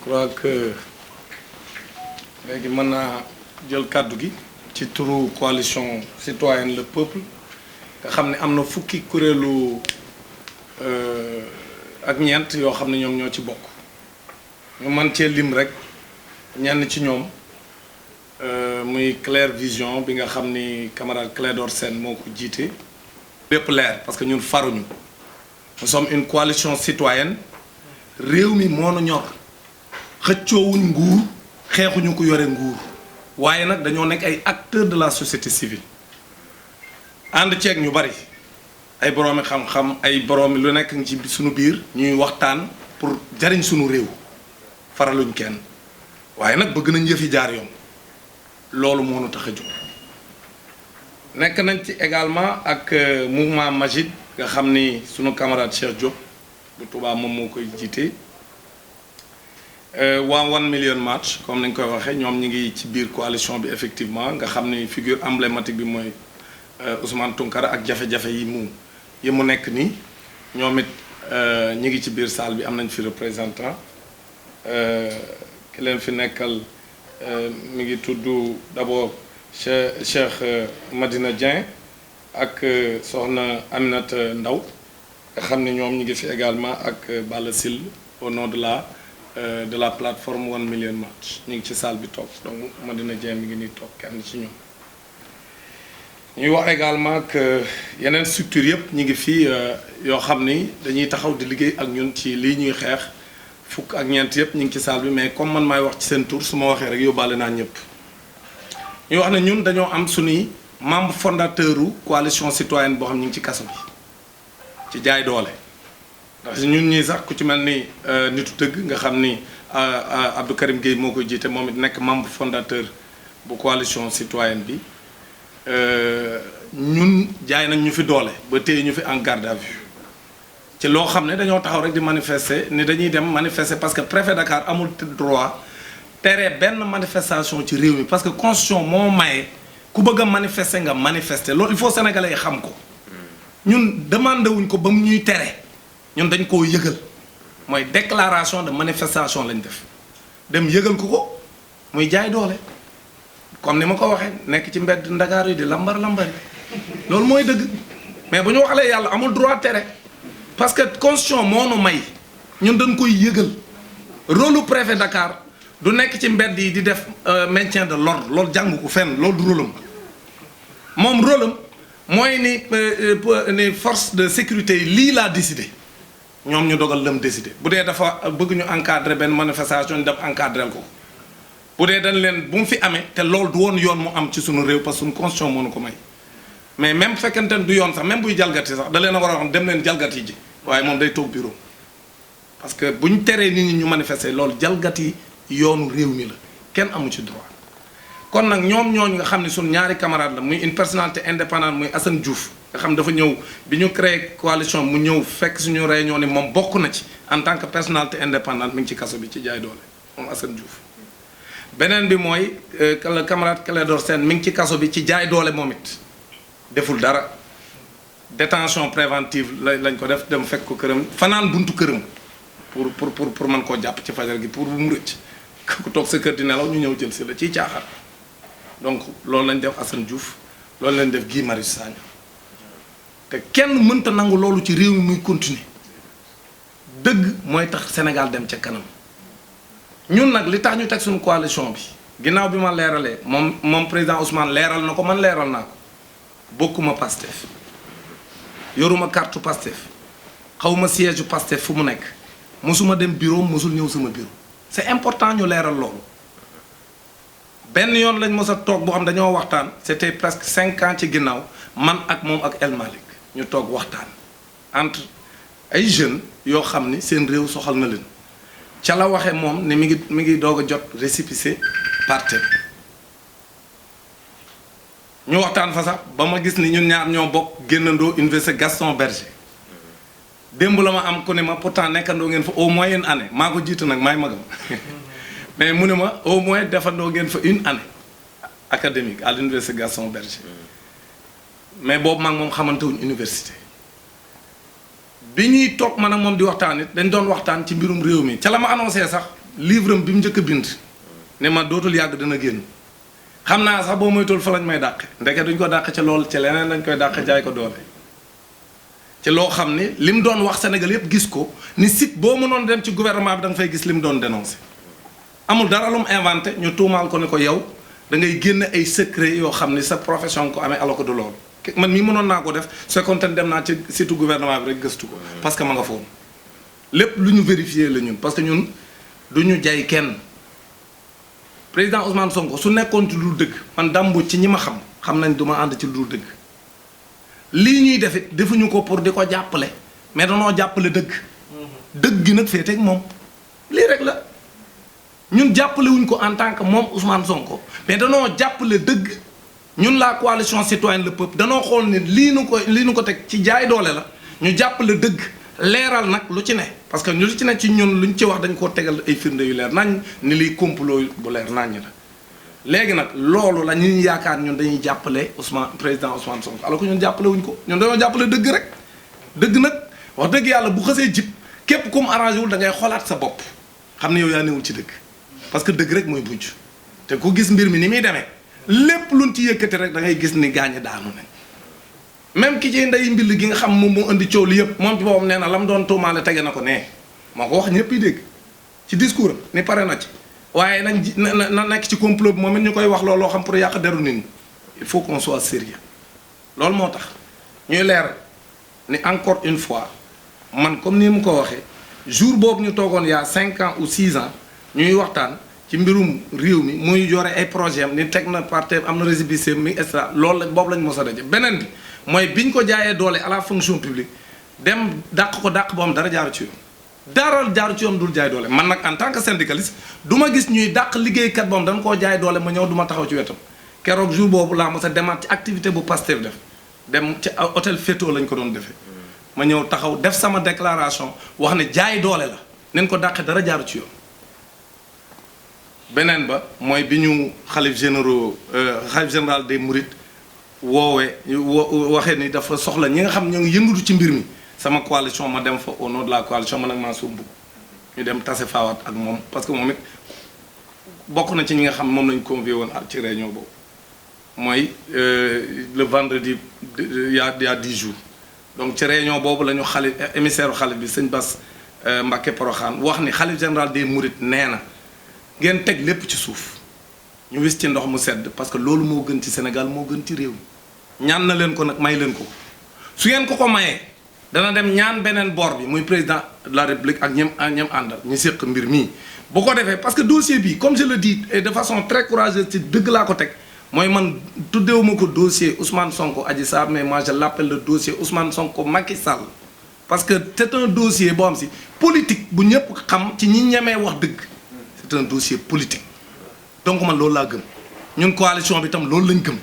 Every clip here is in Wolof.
crois que léegi mën naa jël kàddu gi ci turu coalition citoyenne le peuple nga xam ne am na fukki kuréelu ak ñeent yoo xam ne ñoom ñoo ci bokk ñu mën cee lim rek ñenn ci ñoom muy Claire Vision bi nga xam ni camarade Clédor Sène moo ko jiite. lépp leer parce que ñun faruñu nous sommes une coalition citoyenne réew mi moo nu ñor xëccoowuñ nguur xeexuñu ko yore nguur waaye nag dañoo nekk ay acteurs de la société civile ànd ceeg ñu bari ay boroomi xam-xam ay boroomi lu nekk ci suñu biir ñuy waxtaan pour jariñ suñu réew faraluñ kenn waaye nag bëgg nañ yëf yi jaar yoon loolu moo nu tax a jóg nekk nañ ci également ak mouvement Magid nga xam ni sunu camarade Cheikh Diop bu Touba moom moo koy jiite waa 1 million march comme nañ koy waxee ñoom ñi ngi ci biir coalition bi effectivement nga xam ni figure emblématique bi mooy Ousmane Tounkara ak jafe-jafe yi mu nekk nii ñoom it ñi ngi ci biir salle bi am nañ fi représentant ki leen fi nekkal mi ngi tudd d'abord Cheikh Madina Dieng ak soxna Aminata Ndaw nga xam ne ñoom ñu ngi fi également ak Balla Sil au nom de la plateforme 1 million march ñu ngi ci salle bi toog donc Madina Dieng mi ngi nii toog kenn ci ñoom ñuy wax également que yeneen structure yëpp ñu ngi fii yoo xam ni dañuy taxaw di liggéey ak ñun ci lii ñuy xeex fukk ak ñeent yëpp ñu ngi ci salle bi mais comme man maay wax ci seen tour su ma waxee rek yóbbaale naa ñëpp ñu wax ne ñun dañoo am suñuy membre fondateur u coalition citoyenne boo xam ñu ngi ci kaso bi ci jaay doole ndax ñun ñii sax ku ci mel ni nitu dëgg nga xam ni Abdou Karim Gueye moo koy jiite moom it nekk membre fondateur bu coalition citoyenne bi ñun jaay nañ ñu fi doole ba téye ñu fi en garde à vue ci loo xam ne dañoo taxaw rek di manifester ni dañuy dem manifester parce que préfet Dakar amul droit tere benn manifestation ci réew mi parce que constitution moo maye ku bëgg a manifester nga manifester loolu il faut sénégalais yi xam ko ñun demandé wuñ ko ba mu ñuy tere ñun dañ koo yëgal mooy déclaration de manifestation lañ def dem yëgal ko muy jaay doole comme ni ma ko waxee nekk ci mbedd Ndakaar yi di lambari loolu mooy dëgg mais bu ñu waxalee yàlla amul droit tere parce que constitution moo nu may ñun dañ koy yëgal rôle préfet Dakar du nekk ci mbedd yi di def maintien de l'ordre loolu jàng ko fenn loolu du rôle am moom rôle am mooy ni force de sécurité yi lii laa décidé ñoom ñu dogal lam décidé bu dee dafa bëgg ñu encadrer benn manifestation ñu dem encadrel ko bu dee dañ leen bu mu fi amee te loolu du woon yoon mu am ci suñu réew parce que suñu constitution moo nu ko may mais même fekkente ne du yoon sax même buy jalgati sax da leen a war a wax dem leen jalgati ji waaye moom day toog bureau parce que bu ñu teree nit ñi ñu manifester loolu jalgati yoonu réew mi la kenn amu ci droit kon nag ñoom ñooñu nga xam ne suñu ñaari camarade la muy une personnalité indépendante muy Assane Diouf nga xam dafa ñëw bi ñu créé coalition mu ñëw fekk suñu réunion ni moom bokk na ci en tant que personnalité indépendante mi ngi ci kaso bi ci jaay doole moom Assane Diouf beneen bi mooy le camarade Clédor Sène mi ngi ci kaso bi ci jaay doole moom it deful dara détention préventive lañ ko def dem fekk ko këram fanaan buntu këram pour mën koo jàpp ci fajar gi pour bu mu rëcc ku toog sa kër di nelaw ñu ñëw jël si la ciy caaxaan donc loolu lañ def Assane Diouf loolu lañ def Guy Marius Sagna te kenn mënta nangu loolu ci réew mi muy continuer dëgg mooy tax Sénégal dem ca kanam ñun nag li tax ñu teg suñu coalition bi ginnaaw bi ma leeralee moom président Ousmane leeral na ko man leeral naa ko bokkuma Pastef yoruma carte Pastef xawma siège Pastef fu mu nekk mosuma dem bureau mosul ñëw sama bureau c'est important ñu leeral loolu benn yoon lañ mos a toog boo xam dañoo waxtaan c'était presque 5 ans ci ginnaaw man ak moom ak El Malick ñu toog waxtaan entre ay jeunes yoo xam ni seen réew soxal na leen ca la waxee moom ne mi ngi doog a jot récépissé parti ñu waxtaan fa sax ba ma gis ni ñun ñaar ñoo bokk génnandoo université Gaston Berger démb la ma am ku ne ma pourtant nekkandoo ngeen fa au moins une année maa ko jiitu nag maay magam mais mu ne ma au moins defandoo ngeen fa une année académique à l'université Gaston Berger mais boobu maa ngi moom xamante wuñ université bi ñuy toog man ak moom di waxtaan it dañ doon waxtaan ci mbirum réew mi ca la ma annoncé sax livre am bi mu njëkk a bind ne ma dootul yàgg dana génn xam naa sax boo moytul fa lañ may dàq ndeke duñ ko dàq ca lool ca leneen lañ koy dàq jaay ko doole ci loo xam ni li mu doon wax Sénégal yëpp gis ko ni site boo mënoon dem ci gouvernement bi da nga fay gis li mu doon dénoncé amul dara lu mu inventé ñu tuumaal ko ni ko yow da ngay génne ay secret yoo xam ni sa profession ko amee alors que du loolu man mii mënoon naa ko def su fekkoon dem naa ci site gouvernement bi rek gëstu ko parce que ma nga foofu lépp lu ñu vérifié la ñun parce que ñun du ñu jay kenn président Ousmane Sonko su nekkoon ci lu dëgg man dambu ci ñi ma xam nañ du ma ànd ci lu dëgg lii ñuy def it defuñu ko pour di ko jàppale mais danoo jàppale dëgg dëgg gi nag féete ak moom lii rek la ñun jàppale wuñ ko en tant que moom Ousmane Sonko mais danoo jàppale dëgg ñun la coalition citoyenne le peuple danoo xool ne lii nu ko teg ci jaay doole la ñu jàppale dëgg leeral nag lu ci ne parce que lu ci ne ci ñun luñ ci wax dañ koo tegal ay firnde yu leer nañ ni liy complot bu leer nañ la léegi nag loolu la ñuy yaakaar ñun dañuy jàppale président Ousmane Sonko alors que ñun jàppale wuñ ko ñun dañoo jàppale dëgg rek dëgg nag wax dëgg yàlla bu xësee jib képp ku mu arrangé wul da ngay xoolaat sa bopp xam ne yow yaa newul ci dëgg parce que dëgg rek mooy mujj te ku gis mbir mi ni muy demee lépp luñ ci yëkkati rek da ngay gis ni gaañe daanu nañ même ki ci ndey mbill gi nga xam moom moo indi coow li yëpp moom ci boppam nee na la mu doon tuumaale tege na ko nee moo ko wax ñëpp yi dégg ci discours am ni pare na ci waaye nañ na nekk ci complot bi moom it ñu koy wax loolu loo xam pour yàq deru nit ñi il faut qu'on soit sérieux loolu moo tax ñuy leer ni encore une fois man comme ni mu ko waxee jour boobu ñu toogoon y a 5 ans ou 6 ans ñuy waxtaan ci mbirum réew mi muy yore ay projet am ni teg na parti am na récépissé mi et cetera loolu la boobu lañ mos a daje beneen bi mooy biñ ko jaayee doole à la fonction publique dem dàq ko dàq boo xam dara jaaru ci yoon dara jaaru ci yoon dul jaay doole man nag en tant que syndicaliste du ma gis ñuy dàq liggéeykat boom dañ koo jaay doole ma ñëw du ma taxaw ci wetam keroog jour boobu laa mos a demaat ci activité bu Pastef def dem ci hôtel Feto lañ ko doon defee ma ñëw taxaw def sama déclaration wax ne jaay doole la nañ ko dàqe dara jaaru ci yoon beneen ba mooy bi ñu xalif général des Mourides woowee waxee ni dafa soxla ñi nga xam ñoo ngi yëngatu ci mbir mi sama coalition ma dem fa au nom de la coalition man ak Mansour Mboup ñu dem tase faawaat ak moom parce que moom it bokk na ci ñi nga xam moom lañ convié woon ak ci réunion boobu mooy le vendredi il y a 10 jours donc ci réunion boobu la ñu xalif émissaire xalif bi sëñ Bass Mbacké Porokhane wax ni xalif général des Mourides nee na ngeen teg lépp ci suuf ñu wis ci ndox mu sedd parce que loolu moo gën ci Sénégal moo gën ci réew mi ñaan na leen ko nag may leen ko su ngeen ko mayee dana dem ñaan beneen boor bi muy président de la République ak ñem àndal ñu séq mbir mii bu ko defee parce que dossier bi comme je le dis et de façon très courageuse ci dëgg laa ko teg mooy man tuddewuma ko dossier Ousmane Sonko Adji Sarr mais moi je l'appelle le dossier Ousmane Sonko Macky Sall parce que c'est un dossier boo xam si politique bu ñëpp xam ci ñi ñemee wax dëgg c'est un dossier politique donc man loolu laa gëm ñun coalition bi tam loolu lañ gëm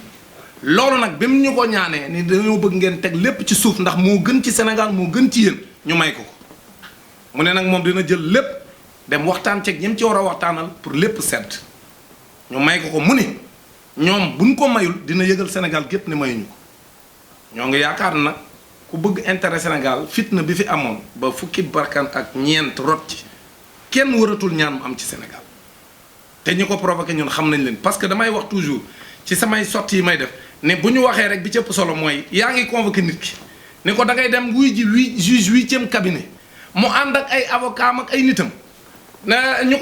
loolu nag bi mu ñu ko ñaanee ni dañoo bëgg ngeen teg lépp ci suuf ndax moo gën ci Sénégal moo gën ci yéen ñu may ko mu ne nag moom dina jël lépp dem waxtaan ceeg ñi mu ci war a waxtaanal pour lépp sedd ñu may ko mu ni ñoom buñ ko mayul dina yëgal Sénégal gépp ne mayuñu ko ñoo ngi yaakaar nag ku bëgg intérêt Sénégal fitna bi fi amoon ba fukki barkan ak ñeent rot ci kenn waratul ñaan mu am ci Sénégal te ñu ko provoqué ñun xam nañ leen parce que damay wax toujours ci samay sotti yi may def ne bu ñu waxee rek bi ci ëpp solo mooy yaa ngi convoqué nit ki ne ko da ngay dem wuy ji juge 8e cabinet mu ànd ak ay avocat ak ay nitam na ñu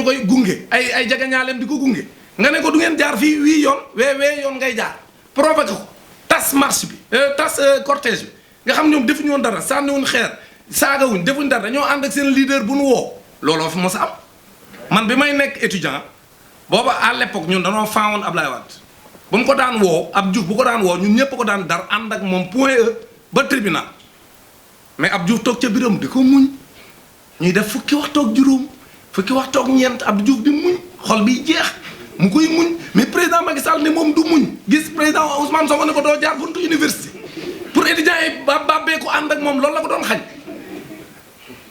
koy gunge ay jagañaaleem di ko gunge nga ne ko du ngeen jaar fii wii yoon wee yoon ngay jaar provoqué ko tas marche bi tas cortège bi nga xam ñoom defuñu woon dara sànniwuñ xeer saagawuñ defuñ dara dañoo ànd ak seen leader bu nu woo looloo fi mos a am man bi may nekk étudiant booba à l'époque ñun danoo faawoon Ablaye Wade bu mu ko daan woo Abdou Diouf bu ko daan woo ñun ñëpp ko daan dar ànd ak moom point E ba tribunal mais Abdou Diouf toog ca biram di ko muñ ñuy def fukki waxtu ak juróom fukki waxtu ak ñeent Abdou Diouf di muñ xol bi jeex mu koy muñ mais président Macky Sall ne moom du muñ gis président Ousmane Sonko ne ko doo jaar buntu université pour étudiants yi babbee ko ànd ak moom loolu la ko doon xañ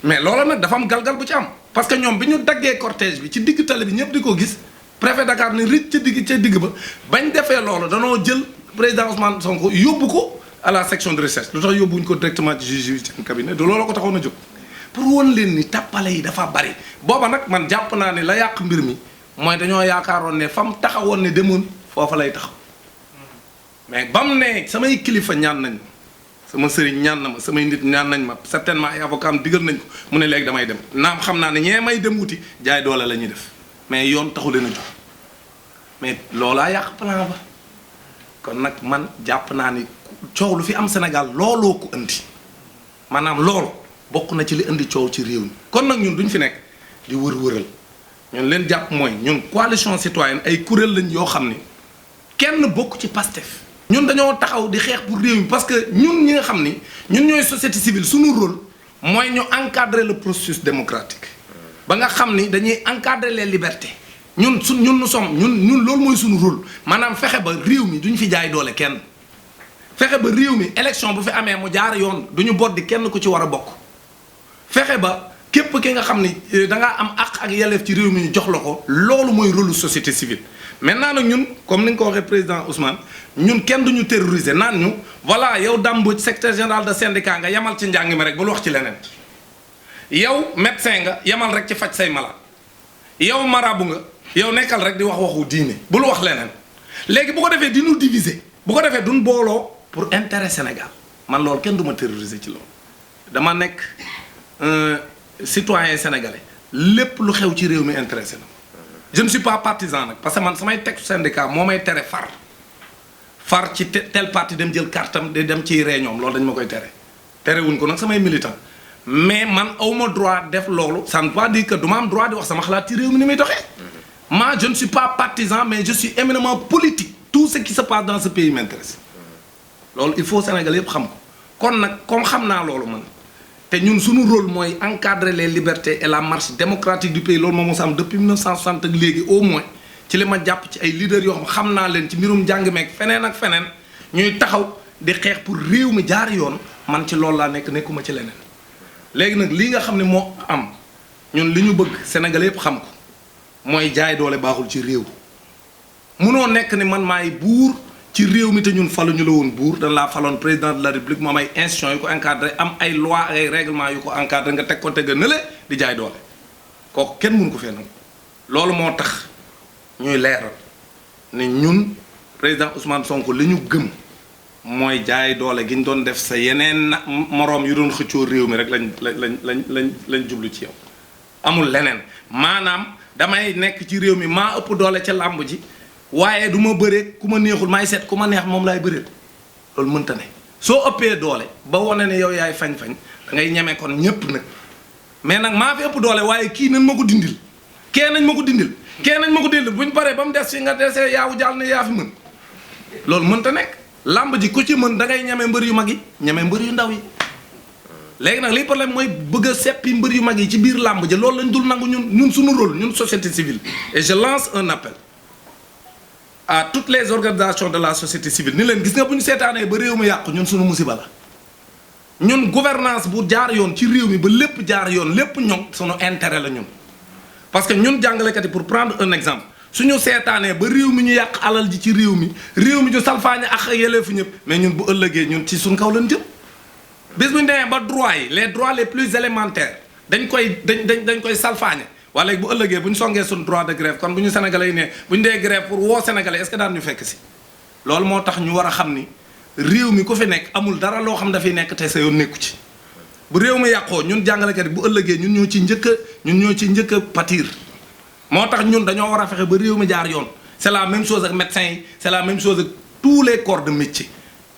mais loolu nag dafa am galgal bu ci am parce que ñoom bi ñu daggee cortège bi ci digg tali bi ñëpp di ko gis préfet Dakar ni rëcc ca digg ba bañ defee loolu danoo jël président Ousmane Sonko yóbbu ko à la section de recherche lu tax yóbbuwuñ ko directement ci juge yi seen cabinet de loolu ko taxoon a jóg pour woon leen ni tappale yi dafa bari booba nag man jàpp naa ne la yàq mbir mi mooy dañoo yaakaaroon ne fa mu taxawoon ne demoon foofa lay taxaw mais ba mu ne samay kilifa ñaan nañ ma sama sëriñ ñaan na ma samay nit ñaan nañ ma certainement ay avocat am digal nañ ko mu ne léegi damay dem naam xam naa ne ñee may dem wuti jaay doole la ñuy def mais yoon taxu leen a jóg mais loolaa yàq plan ba kon nag man jàpp naa ni coow lu fi am Sénégal looloo ko indi maanaam loolu bokk na ci li indi coow ci réew mi kon nag ñun duñ fi nekk di wër-wëral ñun leen jàpp mooy ñun coalition citoyenne ay kuréel lañ yoo xam ni kenn bokk ci Pastef ñun dañoo taxaw di xeex pour réew mi parce que ñun ñi nga xam ni ñun ñooy société civile suñu rôle mooy ñu encadrer le processus démocratique ba nga xam ni dañuy encadrer les libertés ñun ñun loolu mooy suñu rôle maanaam fexe ba réew mi duñ fi jaay doole kenn fexe ba réew mi élection bu fi amee mu jaar yoon duñu boddi kenn ku ci war a bokk fexe ba képp ki nga xam ni dangaa am àq ak yelleef ci réew mi ñu jox la ko loolu mooy rôle société civile maintenant nag ñun comme ni nga ko waxee président Ousmane ñun kenn duñu terroriser naan ñu voilà yow Dame Mbodj secrétaire général de syndicat nga yamal ci njàng mi rek bul wax ci leneen yow médecin nga yamal rek ci faj say malade yow marabu nga yow nekkal rek di wax waxu diine bul wax leneen léegi bu ko defee di ñu diviser bu ko defee duñ booloo pour intérêt Sénégal man loolu kenn du ma terroriser ci loolu dama nekk citoyen sénégalais lépp lu xew ci réew mi intéressé na je ne suis pas partisan nag parce que man samay texte syndicat moo may tere far ci tel parti dem jël kartam di dem ci réunion loolu dañ ma koy tere wuñ ko nag samay militant mais man awma droit def loolu ça ne veut pas dire que du ma am droit di wax sama xalaat ci réew mi ni muy doxee moi je ne suis pas partisan mais je suis éminemment politique tout ce qui se passe dans ce pays m'intéresse loolu il faut Sénégal yëpp xam ko kon nag comme xam naa loolu man te ñun suñu rôle mooy encadrer les libertés et la marche démocratique du pays loolu moom moo am depuis 1960 ak léegi au moins ci li ma jàpp ci ay leaders yoo xam naa leen ci mbirum njàng meeg feneen ak feneen ñuy taxaw di xeex pour réew mi jaar yoon man ci loolu laa nekkuma ci leneen léegi nag lii nga xam ne moo am ñun li ñu bëgg Sénégal yëpp xam ko mooy jaay doole baaxul ci réew munoo nekk ni man maay buur ci réew mi te ñun faluñu la woon buur dañ laa faloon président de la république moom ay institutions yu ko encadré am ay loi ay règlement yu ko encadré nga teg ko teg nële di jaay doole kooku kenn mënu ko fee nag loolu moo tax ñuy leeral ne ñun président Ousmane Sonko li ñu gëm mooy jaay doole gi ñu doon def sa yeneen moroom yu doon xëccoo réew mi rek lañ jublu ci yow amul leneen maanaam damay nekk ci réew mi maa ëpp doole ca làmb ji waaye du ma bëree ku ma neexul maay seet ku ma neex moom laay bëreel loolu mënta ne soo ëppee doole ba wane ne yow yaay fañ-fañ da ngay ñeme kon ñépp nag mais nag maa fi ëpp doole waaye kii nañ ma ko dindil kee nañ ma ko dindil buñ paree ba mu des fi nga desee yaawu jàll ne yaa fi mën loolu mënta nekk làmb ji ku ci mën da ngay ñeme mbër yu mag yi ñeme mbër yu ndaw yi léegi nag liy problème mooy bëgg a seppi mbër yu mag yi ci biir làmb ji loolu lañ dul nangu ñun suñu rôle ñun société civile et je lance un appel à toutes les organisations de la société civile ni leen gis nga bu ñu seetaanee ba réew mi yàqu ñun suñu musiba la ñun gouvernance bu jaar yoon ci réew mi ba lépp jaar yoon lépp ñoŋ suñu intérêt la ñun parce que ñun jàngalekat yi pour prendre un exemple suñu seetaanee ba réew mi ñu yàq alal ji ci réew mi ñu salfaañe ak yelleefu ñëpp mais ñun bu ëllëgee ñun ci suñ kaw lañ jëm bis bu ñu demee ba droit yi les droits les plus élémentaires dañ koy salfaañe wala bu ëllëgee bu ñu songee suñu droit de grève kon bu ñu sénégalais yi ne bu ñu dee grève pour woo sénégalais est-ce que daan ñu fekk si loolu moo tax ñu war a xam ni réew mi ku fi nekk amul dara loo xam dafay nekk te sa yoon nekku ci bu réew mi yàqoo ñun jàngalekat yi bu ëllëgee ñun ñoo ci njëkk a pâtir moo tax ñun dañoo war a fexe ba réew mi jaar yoon c'est la même chose ak médecins yi c'est la même chose ak tous les corps de métier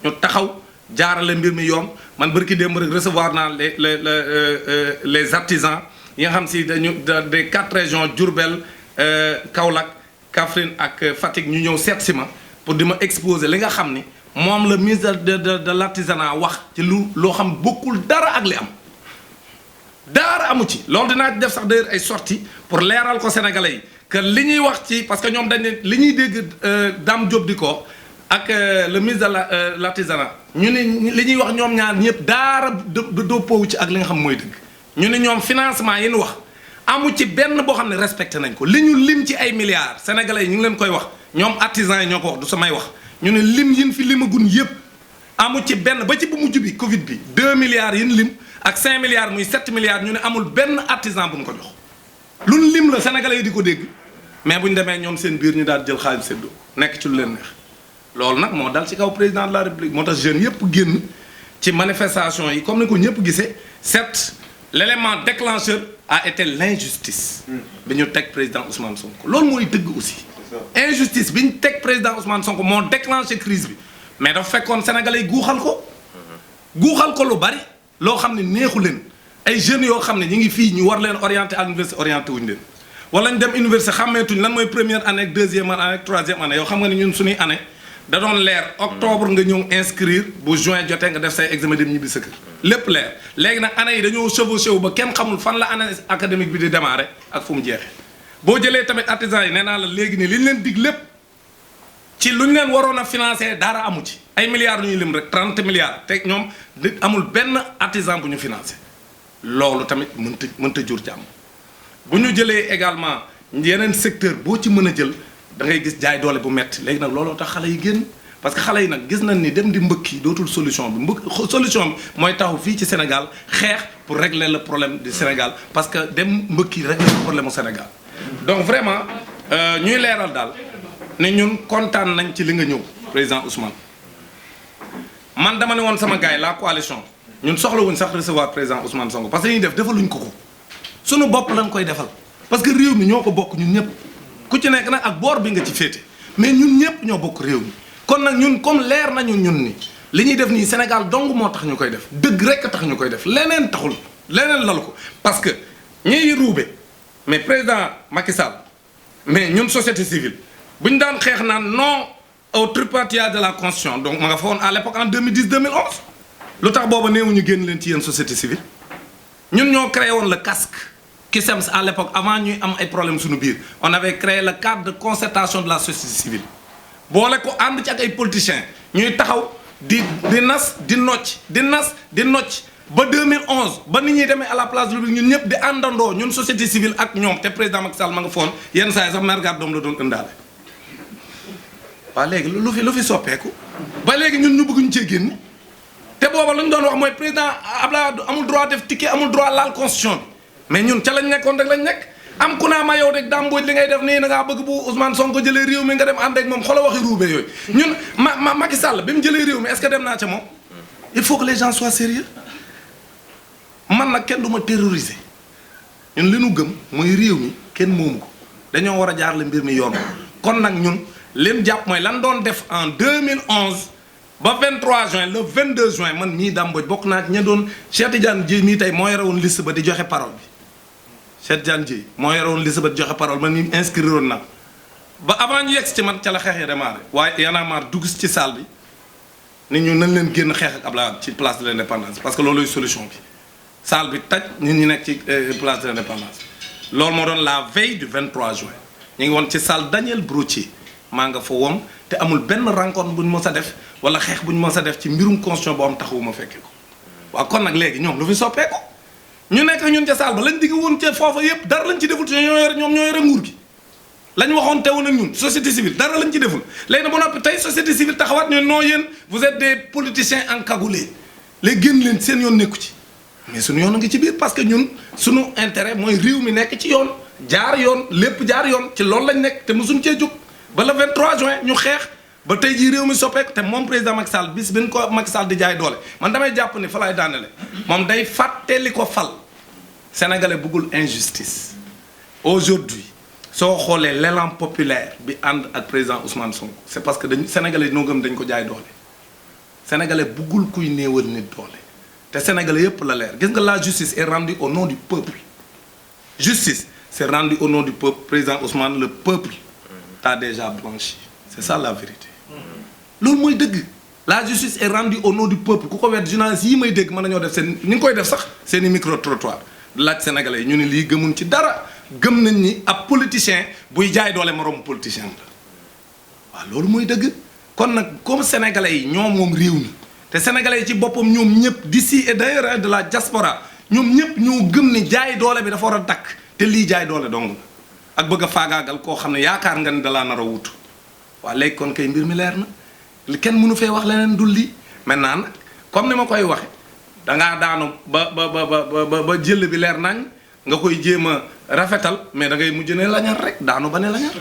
ñu taxaw jaarale mbir mi yoon man bërki démb rek recevoir naa les artisans yi nga xam si dañu des 4 régions Diourbel Kaolack Kaffrine ak Fatick ñu ñëw seet si ma pour di ma exposer li nga xam ni moom la ministre de l'artisanat wax ci loo xam bokkul dara ak li am dara amu ci loolu dinaa def sax d'ailleurs ay sorties pour leeral ko sénégalais yi que li ñuy wax ci parce que ñoom dañ ne li ñuy dégg Dame Diop di ko ak le ministre de l'artisanat ñu ne li ñuy wax ñoom ñaar ñëpp dara dëppoowu ci ak li nga xam mooy dëgg ñu ne ñoom financement yi ñu wax amu ci benn boo xam ne respecté nañ ko li ñu lim ci ay milliards sénégalais yi ñu ngi leen koy wax ñoom artisans yi ñoo ko wax du samay wax ñu ne lim yin fi limagun yëpp amu ci benn ba ci bu mujj bi Covid bi 2 milliards yin lim ak 5 milliards muy 7 milliards ñu ne amul benn artisan bu ñu ko jox luñ lim la sénégalais yi di ko dégg mais bu ñu demee ñoom seen biir ñu daal jël xaalis séddoo nekk ci lu leen neex loolu nag moo dal ci kaw président de la république moo tax jeunes yëpp génn ci manifestation yi comme ni ko ñëpp gisee certes l'élément déclencheur a été l'injustice bi ñu teg président Ousmane Sonko loolu mooy dëgg aussi injustice bi ñu teg président Ousmane Sonko moo déclenché crise bi mais dafa fekkoon sénégalais yi guuxal ko lu bari loo xam ne neexu leen ay jeunes yoo xam ne ñu ngi fii ñu war leen orienté à l'université orienté wuñu leen wala ñu dem université xàmmeetuñ lan mooy première année ak deuxième année ak troisième année yoo xam nga ne ñun suñuy année da doon leer octobre nga ñëw inscrire bu juin jotee nga def say examen dem ñibbi sa kër lépp leer léegi nag année yi dañoo chevauché wu ba kenn xamul fan la année académique bi di démarrer ak fu mu jeexee boo jëlee tamit artisans yi nee naa la léegi nii li ñu leen dig lépp ci lu ñu leen waroon a financer dara amu ci ay milliards ñuy lim rek 30 milliards te ñoom nit amul benn artisan bu ñu financer loolu tamit mënta jur jàmm bu ñu jëlee également yeneen secteur boo ci mën a jël da ngay gis jaay doole bu metti léegi nag looloo tax xale yi génn parce que xale yi nag gis nañ ni dem di mbëkki dootul solution bi solution bi mooy taxaw fii ci Sénégal xeex pour régler le problème du Sénégal parce que dem mbëkki régler le problème au Sénégal donc vraiment ñuy leeral daal ne ñun kontaan nañ ci li nga ñëw président Ousmane man dama ne woon sama gars yi la coalition ñun soxlawuñ sax recevoir président Ousmane Sonko parce que ñuy def defaluñ ko suñu bopp lañ koy defal parce que réew mi ñoo ko bokk ñun ñëpp ku ci nekk nag ak boor bi nga ci féete mais ñun ñëpp ñoo bokk réew mi kon nag ñun comme leer nañu ñun ni li ñuy def nii Sénégal dong moo tax ñu koy def dëgg rek tax ñu koy def leneen taxul leneen lalu ko parce que ñiy ruube mais président Macky Sall mais ñun société civile bu ñu daan xeex naan non au tripatouillage de la constitution donc ma nga fa woon à l'époque en 2010 2011 lu tax booba néewuñu génn leen ci yéen société civile ñun ñoo créé woon le casque CUSEMS à l'époque avant ñuy am ay problème suñu biir on avait créé le cadre de concertation de la société civile boole ko ànd ci ak ay politiciens ñuy taxaw di nas di nocc di nas di nocc ba 2011 ba nit ñuy demee à la place publique ñun ñëpp di àndandoo ñun société civile ak ñoom te président Macky Sall ma nga foon yenn saa yi sax mergaat doom la doon ëndaale waaw léegi lu fi soppeeku ba léegi ñun ñu bëgg ñu cee génn te booba lu ñu doon wax mooy président Abdoulaye amul droit def ticket amul droit laal constitution bi mais ñun ca lañ nekkoon rek lañ nekk am ku naa ma yow rek dàmbooj li ngay def nii da ngaa bëgg bu Ousmane Sonko jëlee réew mi nga dem ànd ak moom xoolal waxi ruube yooyu ñun Macky Sall bi mu jëlee réew mi est-ce que dem naa ca moom il faut que les gens soient sérieux man nag kenn du ma terroriser ñun li nu gëm mooy réew mi kenn moomu ko dañoo war a jaarale mbir mi yoon kon nag ñun leen jàpp mooy lan doon def en 2011 ba 23 juin le 22 juin man mii dàmbooj bokk naa ña doon Cheikh Tidiane Dièye mii tey moo yore woon liste ba di joxe parole bi Cheikh Tidiane Dièye moo yore woon liste ba di joxe parole man mii inscrire woon na ba avant ñu yegg ci man ca la xeex yi démarré waaye Y'en a marre dugg ci salle bi nit ñu nañ leen génn xeex ak Abdoulaye ci place de l'indépendance parce que looluy solution bi salle bi taj nit ñi nekk ci place de l'indépendance loolu moo doon la veille du 23 juin ñu ngi woon ci salle Daniel Brottier maa nga fa woon te amul benn rencontre bu ñu mës a def wala xeex bu ñu mës a def ci mbirum constitution boo am taxawuma fekke ko waaw kon nag léegi ñoom lu fi soppeeku ñu nekk ñun ca salle ba lañ digg woon ca foofa yëpp dara lañ ci deful te ñoom ñoo yore nguur gi lañ waxoon teewoon ak ñun société civile dara lañ ci deful léegi nag ba noppi tey société civile taxawaat ñun non yéen vous êtes des politiciens encagoulés léegi génn leen seen yoon nekku ci mais suñu yoon a ngi ci biir parce que ñun suñu intérêt mooy réew mi nekk ci yoon jaar yoon lépp jaar yoon ci loolu lañ nekk te mosuñ cee jóg ba le 23 juin ñu xeex ba tey jii réew mi soppeeku te moom président Macky Sall bis bi ko Macky Sall di jaay doole man damay jàpp ni fa laay daanele moom day fàtte li ko fal sénégalais bëggul injustice aujourd'hui soo xoolee l'élan populaire bi ànd ak président Ousmane Sonko c'est parce que dañ sénégalais noo gëm dañ ko jaay doole sénégalais bëggul kuy néewal nit doole te sénégalais yépp la leer gis nga la justice est rendue au nom du peuple justice c'est rendu au nom du peuple président Ousmane le peuple t'a déjà blanchi c'est ça la vérité loolu mooy dëgg la justice est rendue au nom du peuple ku ko wet journaliste yi may dégg mën nañoo def seen ni ngi koy def sax seen i micro trottoir laaj sénégalais yi ñu ne lii gëmuñ ci dara gëm nañ ni ab politicien buy jaay doole moroomu politicien la waaw loolu mooy dëgg kon nag comme sénégalais yi ñoom moom réew mi te sénégalais yi ci boppam ñoom ñëpp d'ici et d'ailleurs de la diaspora ñoom ñëpp ñoo gëm ni jaay doole bi dafa war a dakk te lii jaay doole dong ak bëgg a faagaagal koo xam ne yaakaar nga ni dalaa nar a wutu waaw léegi kon kay mbir mi leer na li kenn mënu fee wax leneen dul lii maintenant nag comme ni ma koy waxe dangaa daanu ba jël bi leer nañ nga koy jéem a rafetal mais da ngay mujj ne lañar rek daanu ba ne lañar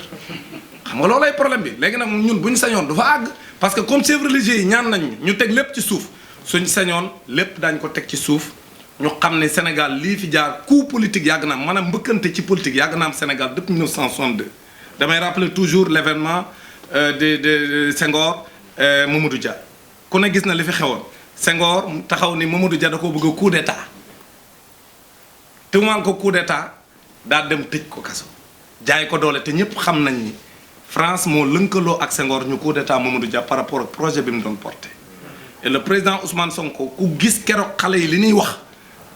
xam nga loolay problème bi léegi nag ñun bu ñu sañoon du fa àgg parce que comme chefs religieux yi ñaan nañ ñu teg lépp ci suuf suñ sañoon lépp daañ ko teg ci suuf ñu xam ne Sénégal lii fi jaar coup politique yàgg na am maanaam mbëkkante ci politique yàgg na am Sénégal depuis 1962 damay rappeler toujours l'événement de Senghor Mamadou Dia ku ne gis na li fi xewoon Senghor taxaw ni Mamadou Dia da koo bëgg a coup d'état tuumaal ko coup d'état daa dem tëj ko kaso jaay ko doole te ñëpp xam nañ ni France moo lënkaloo ak Senghor ñu coup d'état Mamadou Dia par rapport ak projet bi mu doon porté et le président Ousmane Sonko ku gis keroog xale yi li ñuy wax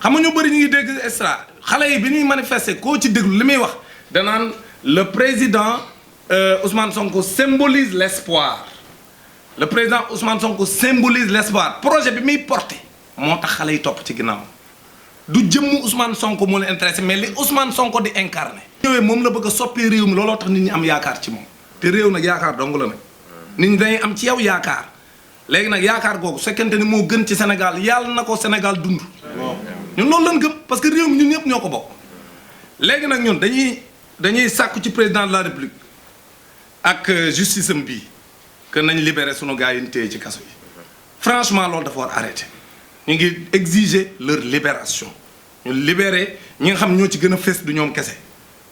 xam nga ñu bëri ñu ngi dégg extra xale yi bi ñuy manifester koo ci déglu li muy wax danaan le président Ousmane Sonko symbolise l'espoir le président Ousmane Sonko symbolise l'espoir projet bi muy porté moo tax xale yi topp ci ginnaaw du jëmmu Ousmane Sonko moo leen intéressé mais li Ousmane Sonko di incarné. ñëwee moom la bëgg a soppi réew mi looloo tax nit ñi am yaakaar ci moom te réew nag yaakaar dong la nag nit ñi dañuy am ci yow yaakaar léegi nag yaakaar googu su fekkente ni moo gën ci Sénégal yàlla na ko Sénégal dund. ñun loolu lañ gëm parce que réew mi ñun ñëpp ñoo ko bokk. léegi nag ñun dañuy sàkku ci président de la République ak justice am bii que nañ libéré sunu gars yi ñu téye ci kaso yi franchement loolu dafa war arrêté. ñu ngi exiger leur libération ñu libérer ñi nga xam ñoo ci gën a fës du ñoom kese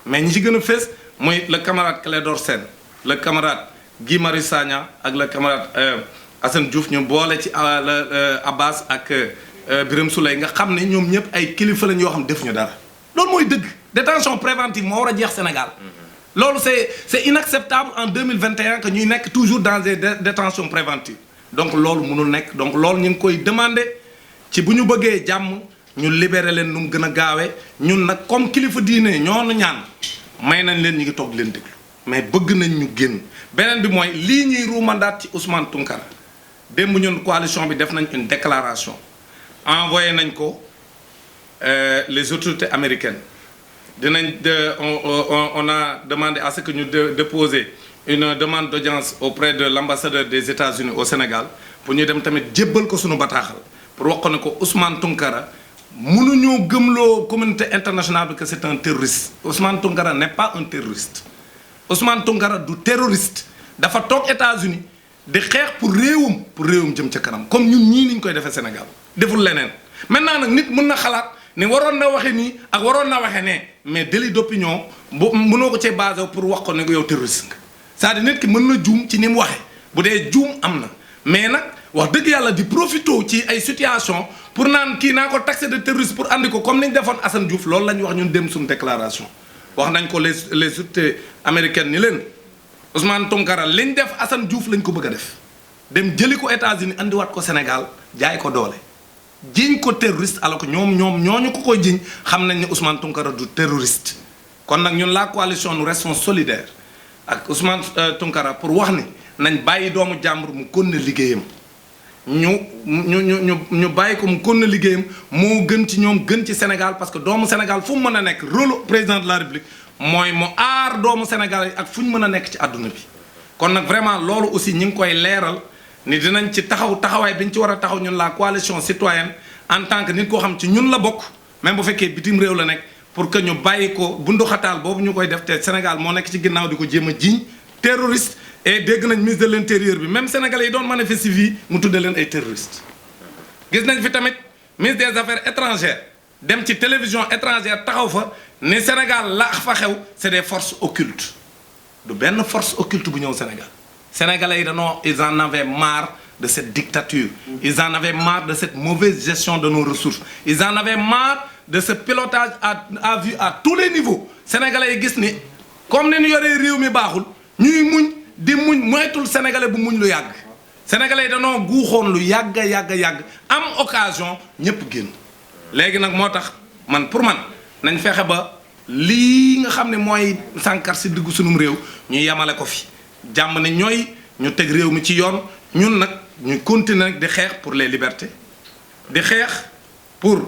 mais ñi ci gën a fës mooy le camarade Clédor Sène le camarade Guy Marius Sagna ak le camarade Assane Diouf ñu boole ci Abbas ak Birame Souleye nga xam ne ñoom ñëpp ay kilifa lañ yoo xam defuñu dara loolu mooy dëgg détention préventive moo war a jeex Sénégal loolu c'est inacceptable en 2021 que ñuy nekk toujours dans des détentions préventives donc loolu mënul nekk donc loolu ñu ngi koy demander ci bu ñu bëggee jàmm ñu libéré leen nu mu gën a gaawee ñun nag comme kilifa diine ñoonu ñaan may nañ leen ñu ngi toog leen déglu mais bëgg nañ ñu génn beneen bi mooy lii ñuy ruumandaat ci Ousmane Tounkara démb ñun coalition bi def nañ une déclaration envoyé nañ ko les autorités américaines dinañ on a demandé à ce que ñu déposer une demande d'audience auprès de l'ambassadeur des États-Unis au Sénégal pour ñu dem tamit jébbal ko suñu bataaxal pour wax ko ne ko Ousmane Tounkara mënuñoo gëmloo communauté internationale bi que c'est un terroriste Ousmane Tounkara n'est pas un terroriste Ousmane Tounkara du terroriste dafa toog États-Unis di xeex pour réewum jëm ca kanam comme ñun ñii niñ koy defee Sénégal deful leneen maintenant nag nit mën na xalaat ni waroon na waxe nii ak waroon na waxe ne mais délit d'opinion bu mënoo ko cee basé pour wax ko ne yow terroriste nga c'est-à-dire nit ki mën na juum ci ni mu waxe bu dee juum am na mais nag wax dëgg yàlla di profito ci ay situation pour naan kii naa ko taxé de terroriste pour andi ko comme ni ñu defoon Assane Diouf loolu la ñu wax ñun dem suñu déclaration wax nañ ko les autorités américaines ni leen Ousmane Tounkara liñ def Assane Diouf lañ ko bëgg a def dem jëli ko États-Unis andiwaat ko Sénégal jaay ko doole jiñ ko terroriste alors que ñooñu ko koy jiñ xam nañ ne Ousmane Tounkara du terroriste kon nag ñun la coalition nous restons solidaires ak Ousmane Tounkara pour wax ni nañ bàyyi doomu jàmbur mu kon na liggéeyam ñu bàyyi ko mu kon na liggéeyam moo gën ci ñoom gën ci Sénégal parce que doomu Sénégal fu mu mën a nekk rôle président de la République mooy mu aar doomu Sénégal yi ak fu ñu mën a nekk ci àdduna bi kon nag vraiment loolu aussi ñi ngi koy leeral ni dinañ ci taxawaay bi ñu ci war a taxaw ñun la coalition citoyenne en tant que nit koo xam ci ñun la bokk même bu fekkee bitim réew la nekk pour que ñu bàyyi ko bunduxataal boobu ñu koy def te Sénégal moo nekk ci ginnaaw di ko jéem a jiiñ terroriste et dégg nañ ministre de l'intérieur bi même sénégalais yi doon manifester fii mu tudde leen ay terroristes gis nañ fi tamit ministre des affaires étrangères dem ci télévision étrangère taxaw fa ne Sénégal la fa xew c'est des forces occultes du benn force occulte bu ñëw Sénégal sénégalais yi ils en avaient marre de cette dictature ils en avaient marre de cette mauvaise gestion de nos ressources ils en avaient marre de ce pilotage à vue à tous les niveaux sénégalais yi gis ni comme ni ñu yoree réew mi baaxul ñuy muñ di muñ moytul sénégalais bu muñ lu yàgg sénégalais yi dañoo guuxoon lu yàgg am occasion ñëpp génn léegi nag moo tax man pour man nañ fexe ba lii nga xam ne mooy sànkar si diggu sunum réew ñu yemale ko fi jàmm ne ñooy ñu teg réew mi ci yoon ñun nag ñu continuer nag di xeex pour les libertés di xeex pour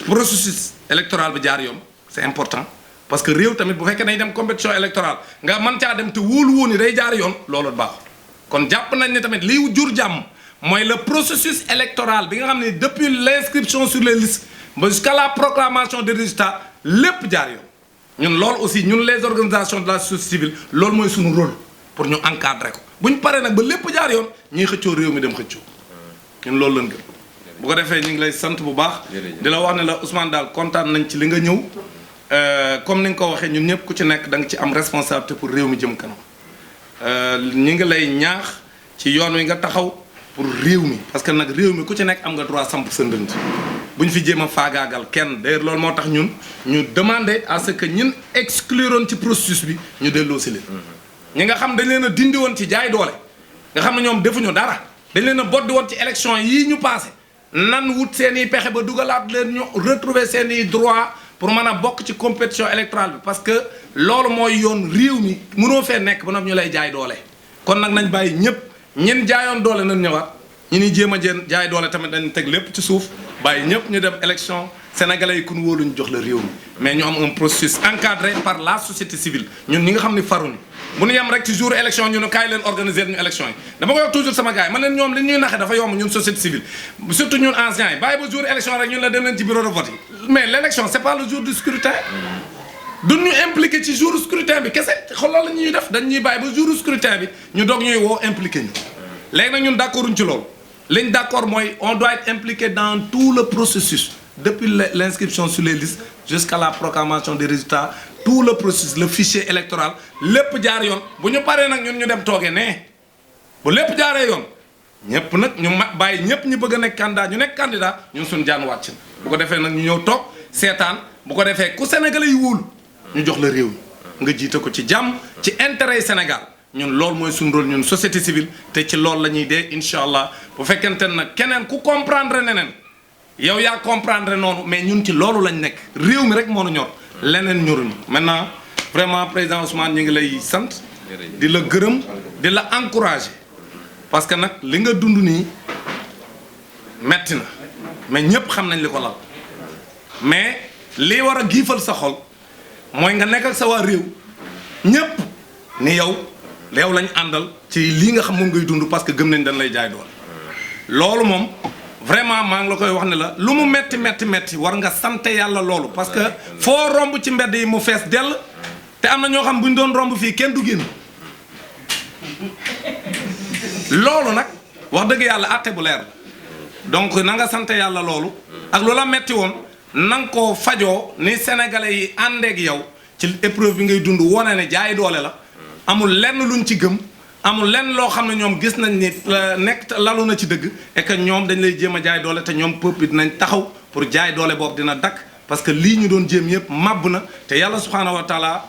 processus électoral bi jaar yoon c'est important parce que réew tamit bu fekkee dañuy dem compétition électorale nga mën caa dem te wóolu woon ni day jaar yoon loolu baaxul kon jàpp nañ ne tamit liy jur jàmm mooy le processus électoral bi nga xam ne depuis l'inscription sur les listes ba jusqu'à la proclamation des résultats lépp jaar yoon ñun loolu aussi ñun les organisations de la société civile loolu mooy suñu rôle pour ñu encadrer ko bu ñu paree nag ba lépp jaar yoon ñuy xëccoo réew mi dem xëccoo ñun loolu lañ gëm bu ko defee ñu ngi lay sant bu baax di la wax ne la Ousmane daal kontaan nañ ci li nga ñëw comme ni nga ko waxee ñun ñëpp ku ci nekk da nga ci am responsabilité pour réew mi jëm kanam ñi ngi lay ñaax ci yoon wi nga taxaw pour réew mi parce que nag réew mi ku ci nekk am nga droit samp sa ndënd bu ñu fi jéem a faagaagal kenn d'ailleurs loolu moo tax ñun ñu demander à ce que ñun excluroon ci processus bi ñu delloo si leen ñi nga xam dañ leen a dindi woon ci jaay doole nga xam ne ñoom defuñu dara dañ leen a boddi woon ci élection yii ñu passé nan wut seen i pexe ba dugalaat leen ñu retrouver seen i droit pour mën a bokk ci compétition électorale bi parce que loolu mooy yoon réew mi mënoo fee nekk ba noppi ñu lay jaay doole kon nag nañ bàyyi ñëpp ñin jaayoon doole nañ ñëwaat ñu ni jéem a jaay doole tamit dañ teg lépp ci suuf bàyyi ñëpp ñu dem élection sénégalais yi kun wóolu ñu jox la réew mi mais ñu am un processus encadré par la société civile ñun ñi nga xam ne faruñu bu ñu yem rek ci jour élection ñu ne kaay leen organiser ñu élection yi dama koy wax toujours sama gars yi man leen ñoom li ñuy naxe dafa yomb ñun société civile surtout ñun anciens yi bàyyi ba jour élection rek ñun la dem leen ci bureau de vote yi mais l' élection c' est pas le jour du scrutin duñ ñu impliqué ci jour scrutin bi kese xoolal la ñuy def dañ ñuy bàyyi ba jour scrutin bi ñu doog ñuy woo impliqué ñu léegi nag ñun d' accord uñ ci loolu liñ d' accord mooy on doit être impliqué dans tout le processus depuis l' inscription sur les listes jusqu'à la proclamation des résultats tout le processus le fichier électoral lépp jaar yoon bu ñu paree nag ñun ñu dem toogee ne bu lépp jaaree yoon ñëpp nag ñu bàyyi ñëpp ñu bëgg a nekk candidat ñu nekk candidat ñun suñu jaan wàcc na bu ko defee nag ñu ñëw toog seetaan bu ko defee ku sénégalais yi wóolu ñu jox la réew mi nga jiite ko ci jàmm ci intérêt yi Sénégal ñun loolu mooy suñu rôle ñun société civile te ci loolu la ñuy dee incha allah bu fekkente nag keneen ku comprendre neneen yow yaa comprendre noonu mais ñun ci loolu lañ nekk réew mi rek moo nu ñor leneen ñoruñu maintenant vraiment président Ousmane ñu ngi lay sant di la gërëm di la encourager parce que nag li nga dund nii metti na mais ñëpp xam nañ li ko lal mais li war a giifal sa xol mooy nga nekk ak sa waa réew ñëpp ni yow lañ àndal ci lii nga xam moom ngay dund parce que gëm nañ dañ lay jaay doole loolu moom vraiment maa ngi la koy wax ne la lu mu metti war nga sant yàlla loolu parce que foo romb ci mbedd yi mu fees dell te am na ñoo xam bu ñu doon romb fii kenn du génn loolu nag wax dëgg yàlla àtte bu leer donc na nga sant yàlla loolu ak loola metti woon na nga ko fajoo ni sénégalais yi àndeek yow ci épreuve bi ngay dund wone ne jaay doole la amul lenn luñ ci gëm amul lenn loo xam ne ñoom gis nañ ni nekk lalu na ci dëgg et que ñoom dañ lay jéem a jaay doole te ñoom peuple dinañ taxaw pour jaay doole boobu dina dakk parce que lii ñu doon jéem yëpp màbb na te yàlla subhaanahu wa taala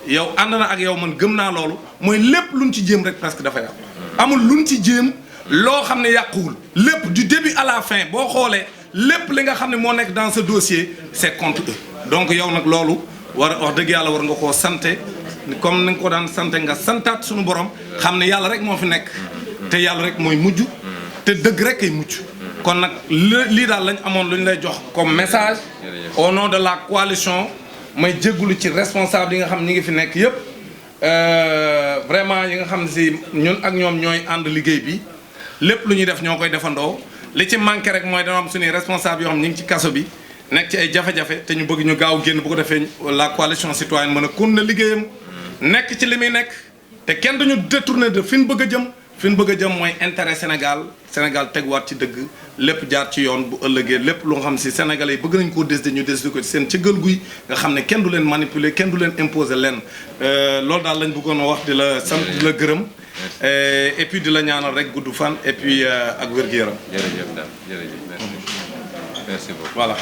yow ànd na ak yow man gëm naa loolu mooy lépp luñ ci jéem rek presque dafa yàqu amul luñ ci jéem loo xam ne yàquwul lépp du début à la fin boo xoolee lépp li nga xam ne moo nekk dans ce dossier c'est contre eux donc yow nag loolu war wax dëgg yàlla war nga koo sante comme ni nga ko daan sante nga santaat suñu borom xam ne yàlla rek moo fi nekk te yàlla rek mooy mujj te dëgg rek ay mucc kon nag lii daal lañ amoon lu ñu lay jox comme message au nom de la coalition may jéggulu ci responsable yi nga xam ñi ngi fi nekk yëpp vraiment yi nga xam ne si ñun ak ñoom ñooy ànd liggéey bi lépp lu ñuy def ñoo koy defandoo li ci manqué rek mooy dana am suñuy responsable yoo xam ñi ngi ci kaso bi nekk ci ay jafe-jafe te ñu bëgg ñu gaaw génn bu ko defee la coalition citoyenne mën a continuer liggéeyam nekk ci li muy nekk te kenn duñu détourné de fi ñu bëgg a jëm fi ñu bëgg a jëm mooy intérêt Sénégal teguwaat ci dëgg lépp jaar ci yoon bu ëllëgee lépp lu nga xam si sénégalais yi bëgg nañ koo décider ñu décider ko ci seen cëggal guy nga xam ne kenn du leen manipuler kenn du leen imposer lenn loolu daal lañ bëggoon a wax di la sant di la gërëm et puis di la ñaanal rek gudd fan et puis ak wér-gu-yaram. jërëjëf daal jërëjëf merci beaucoup voilà.